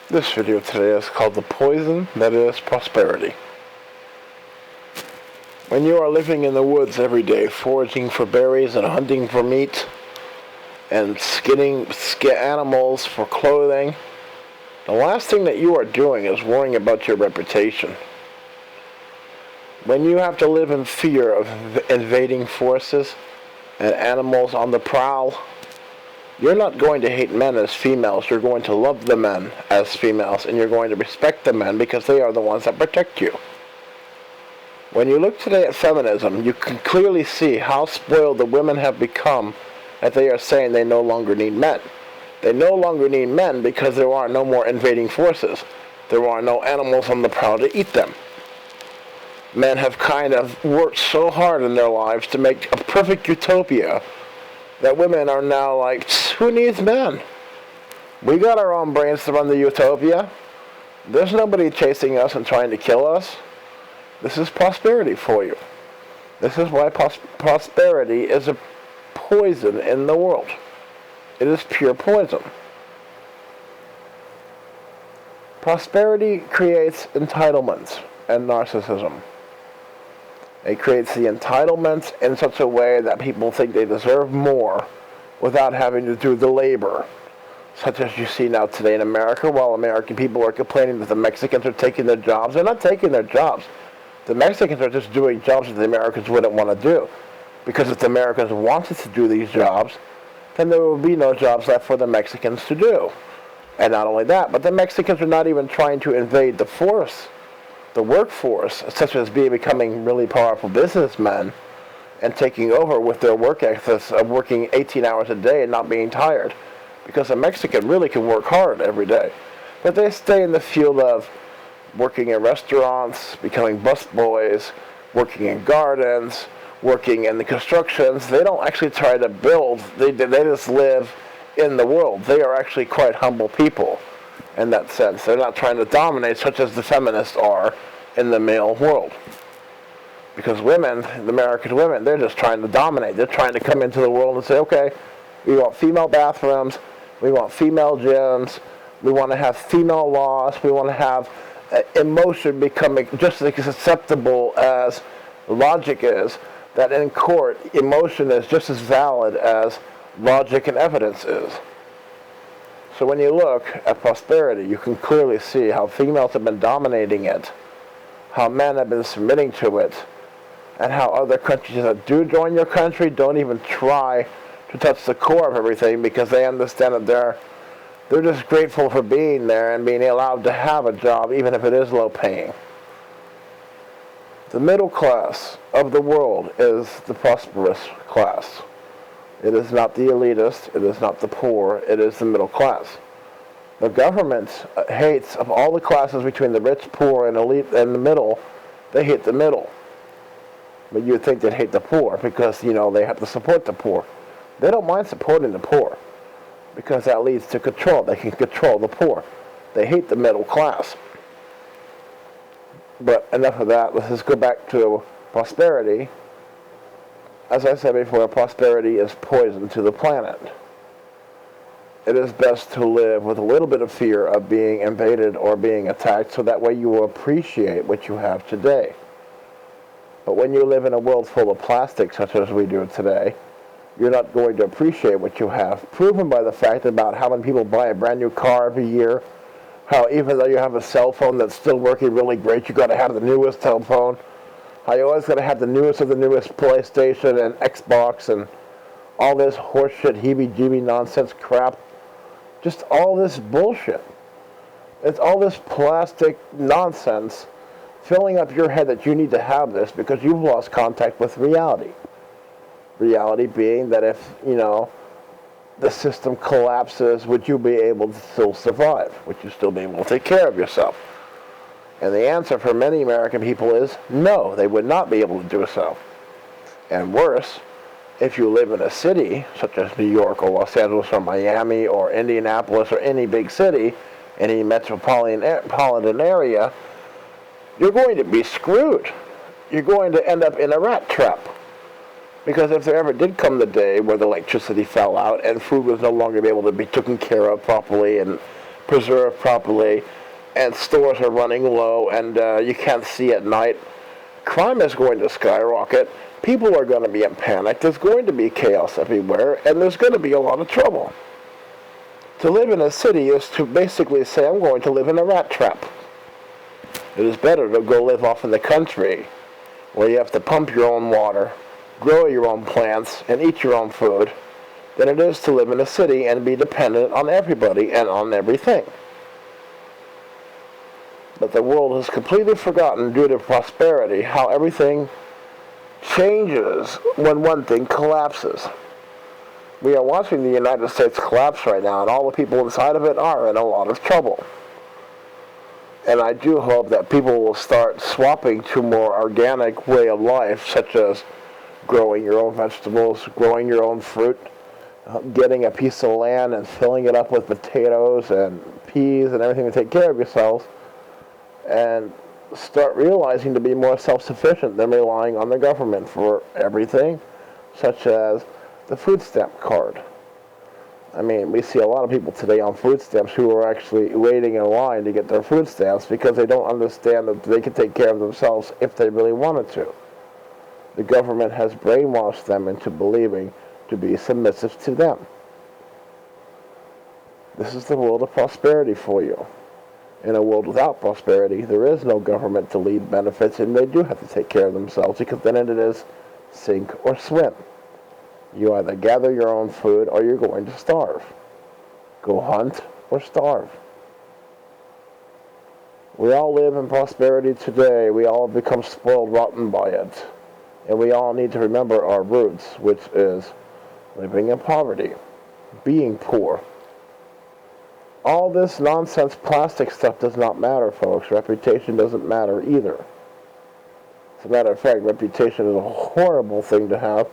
This video today is called The Poison That Is Prosperity. When you are living in the woods every day, foraging for berries and hunting for meat, and skinning animals for clothing, the last thing that you are doing is worrying about your reputation. When you have to live in fear of invading forces and animals on the prowl, you're not going to hate men as females. You're going to love the men as females, and you're going to respect the men because they are the ones that protect you. When you look today at feminism, you can clearly see how spoiled the women have become that they are saying they no longer need men. They no longer need men because there are no more invading forces. There are no animals on the prowl to eat them. Men have kind of worked so hard in their lives to make a perfect utopia that women are now like, who needs men? We got our own brains to run the utopia. There's nobody chasing us and trying to kill us. This is prosperity for you. This is why prosperity is a poison in the world. It is pure poison. Prosperity creates entitlements and narcissism. It creates the entitlements in such a way that people think they deserve more without having to do the labor, such as you see now today in America. While American people are complaining that the Mexicans are taking their jobs, they're not taking their jobs. The Mexicans are just doing jobs that the Americans wouldn't want to do. Because if the Americans wanted to do these jobs, then there would be no jobs left for the Mexicans to do. And not only that, but the Mexicans are not even trying to invade the workforce, such as becoming really powerful businessmen and taking over with their work ethics of working 18 hours a day and not being tired. Because a Mexican really can work hard every day. But they stay in the field of working in restaurants, becoming busboys, working in gardens, working in the constructions. They don't actually try to build. They just live in the world. They are actually quite humble people in that sense. They're not trying to dominate, such as the feminists are in the male world. Because women, the American women, they're just trying to dominate. They're trying to come into the world and say, okay, we want female bathrooms, we want female gyms, we want to have female laws, we want to have emotion becoming just as acceptable as logic is, that in court, emotion is just as valid as logic and evidence is. So when you look at prosperity, you can clearly see how females have been dominating it, how men have been submitting to it, and how other countries that do join your country don't even try to touch the core of everything because they understand that they're just grateful for being there and being allowed to have a job, even if it is low paying. The middle class of the world is the prosperous class. It is not the elitist, it is not the poor, it is the middle class. The government hates, of all the classes between the rich, poor, and elite and the middle, they hate the middle. But you'd think they'd hate the poor because, they have to support the poor. They don't mind supporting the poor because that leads to control. They can control the poor. They hate the middle class. But enough of that. Let's just go back to prosperity. As I said before, prosperity is poison to the planet. It is best to live with a little bit of fear of being invaded or being attacked, so that way you will appreciate what you have today. But when you live in a world full of plastic, such as we do today, you're not going to appreciate what you have, proven by the fact about how many people buy a brand new car every year, how even though you have a cell phone that's still working really great, you got to have the newest cell phone, how you always got to have the newest of the newest PlayStation and Xbox and all this horseshit, heebie-jeebie nonsense crap. Just all this bullshit. It's all this plastic nonsense filling up your head that you need to have this because you've lost contact with reality. Reality being that if, the system collapses, would you be able to still survive? Would you still be able to take care of yourself? And the answer for many American people is no, they would not be able to do so. And worse, if you live in a city, such as New York or Los Angeles or Miami or Indianapolis or any big city, any metropolitan area, you're going to be screwed. You're going to end up in a rat trap. Because if there ever did come the day where the electricity fell out and food was no longer able to be taken care of properly and preserved properly, and stores are running low, and you can't see at night, crime is going to skyrocket. People are going to be in panic. There's going to be chaos everywhere, and there's going to be a lot of trouble. To live in a city is to basically say, I'm going to live in a rat trap. It is better to go live off in the country, where you have to pump your own water, grow your own plants, and eat your own food, than it is to live in a city and be dependent on everybody and on everything. But the world has completely forgotten, due to prosperity, how everything changes when one thing collapses. We are watching the United States collapse right now, and all the people inside of it are in a lot of trouble. And I do hope that people will start swapping to a more organic way of life, such as growing your own vegetables, growing your own fruit, getting a piece of land and filling it up with potatoes and peas and everything to take care of yourselves, and start realizing to be more self-sufficient than relying on the government for everything, such as the food stamp card. I mean, we see a lot of people today on food stamps who are actually waiting in line to get their food stamps because they don't understand that they can take care of themselves if they really wanted to. The government has brainwashed them into believing to be submissive to them. This is the world of prosperity for you. In a world without prosperity, there is no government to lead benefits, and they do have to take care of themselves, because then it is sink or swim. You either gather your own food or you're going to starve. Go hunt or starve. We all live in prosperity today. We all have become spoiled rotten by it. And we all need to remember our roots, which is living in poverty, being poor. All this nonsense plastic stuff does not matter, folks. Reputation doesn't matter either. As a matter of fact, reputation is a horrible thing to have,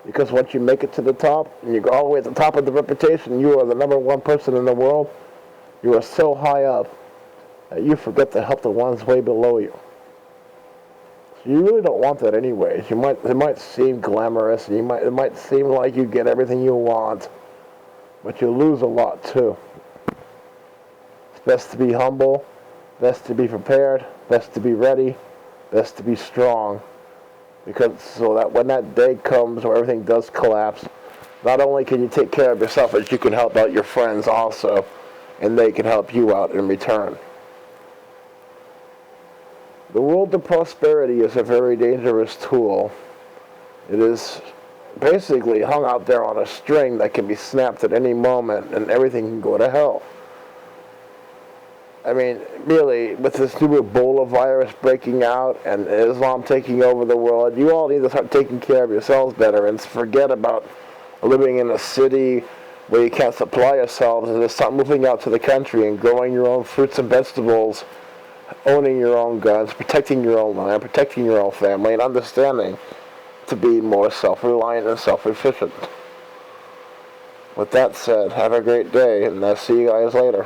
because once you make it to the top, and you go all the way to the top of the reputation, you are the number one person in the world, you are so high up that you forget to help the ones way below you. So you really don't want that anyways. It might seem glamorous, and it might seem like you get everything you want, but you lose a lot too. Best to be humble, best to be prepared, best to be ready, best to be strong, because so that when that day comes where everything does collapse, not only can you take care of yourself, but you can help out your friends also, and they can help you out in return. The world of prosperity is a very dangerous tool. It is basically hung out there on a string that can be snapped at any moment, and everything can go to hell. I mean, really, with this new Ebola virus breaking out and Islam taking over the world, you all need to start taking care of yourselves better and forget about living in a city where you can't supply yourselves, and just start moving out to the country and growing your own fruits and vegetables, owning your own guns, protecting your own land, protecting your own family, and understanding to be more self-reliant and self-efficient. With that said, have a great day, and I'll see you guys later.